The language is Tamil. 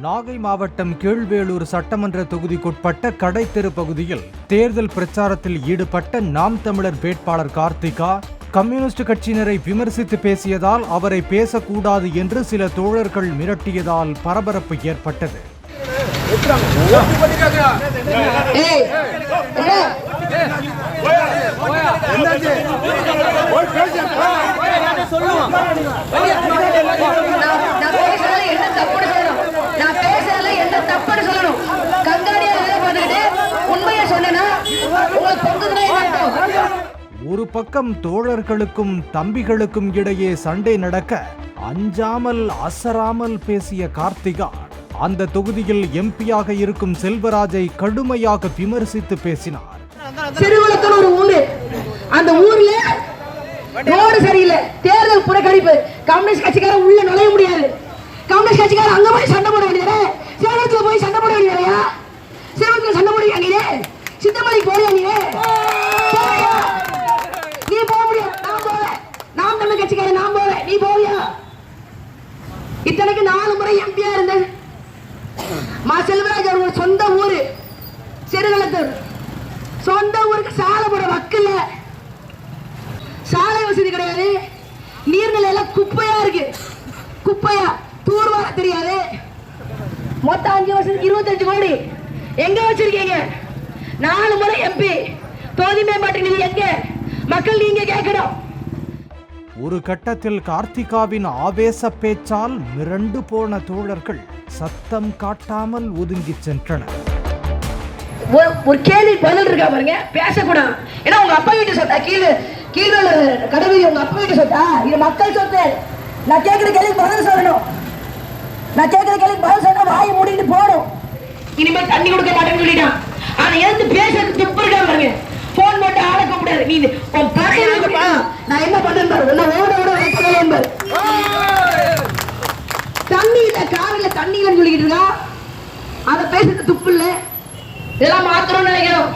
நாகை மாவட்டம் கீழ்வேளூர் சட்டமன்ற தொகுதிக்குட்பட்ட கடைத்தெரு பகுதியில் தேர்தல் பிரச்சாரத்தில் ஈடுபட்ட நாம் தமிழர் வேட்பாளர் கார்த்திகா கம்யூனிஸ்ட் கட்சியினரை விமர்சித்து பேசியதால் அவரை பேசக்கூடாது என்று சில தோழர்கள் மிரட்டியதால் பரபரப்பு ஏற்பட்டது. ஒரு பக்கம் தோழர்களுக்கும் தம்பிகளுக்கும் இடையே சண்டை நடக்க அஞ்சாமல் அசராமல் பேசிய கார்த்திகா அந்த தொகுதியில் எம்பியாக இருக்கும் செல்வராஜை கடுமையாக விமர்சித்து பேசினார். சிறுகுளத்தூர் ஒரு ஊரு, அந்த ஊர்ல ரோடு சரியில்லை, தேர்தல் புறக்கணிப்பு, கம்யூனிஸ்ட் கட்சிக்காரன் உள்ள நுழைய முடியாது. கம்யூனிஸ்ட் கட்சிக்காரன் அங்க போய் சண்டை போட வேண்டியது, சேலத்துல போய் சண்டை போட வேண்டியதையா? சேலத்துல சண்டை போடுவியா நீ? சித்தமலைக்கு போறியா நீ? நீ போக முடியாது, நான் போவேன். நாம் தமிழ் கட்சிக்காரன் நான் போவேன், நீ போவியா? இத்தனைக்கு 4 முறை எம்பியா இருந்த மா செல்வராஜ் அவர்கள் சொந்த ஊரு சிறுகுளத்தூர். சொந்த ஊருக்கு சாலை போட வக்கில்ல, சாலை வசதி கிடையாது, நீர்நிலை எல்லாம் குப்பையா இருக்கு, குப்பையா தூர்வார தெரியாது. மொத்தம் 5 வருஷத்துக்கு 25 கோடி எங்க வச்சிருக்கீங்க? 4 முறை எம்பி, தொகுதி மேம்பாட்டு நிதி எங்க? மக்கள் நீங்க கேட்கணும். ஒரு கட்டத்தில் கார்த்திகாவின் ஆவேச பேச்சால் மிரண்டு போன தோழர்கள் சத்தம் காட்டாமல் ஒதுங்கி சென்றனர். ஒரு கேள்வி பதில் இருக்கா பாருங்க, பேசக்கூடாது. ஏன்னா உங்க அப்பா வீட்டு சொத்தா, கீழே கடவுள் உங்க அப்பா வீட்டு சொத்தா, இது மக்கள் சொத்து. நான் கேட்கிற கேள்வி பதில் சொல்லணும். நான் கேட்கிற கேள்வி பதில் சொன்னா வாயை மூடிட்டு போகணும். இனிமேல் தண்ணி கொடுக்க மாட்டேன்னு சொல்லிட்டான். ஆனா எழுந்து பேசுறதுக்கு துப்பு இருக்கா பாருங்க. போன் போட்டு ஆள கூப்பிடாது. நீ உன் பசங்க நான் என்ன பண்ணேன் பாரு, என்ன ஓட வைக்கிறேன் பாரு. தண்ணி இல்ல, காரில தண்ணி இல்லைன்னு சொல்லிக்கிட்டு இருக்கா. அதை பேசுறது துப்பு இல்ல. இதெல்லாம் மாத்திரம் நினைக்கிறோம்.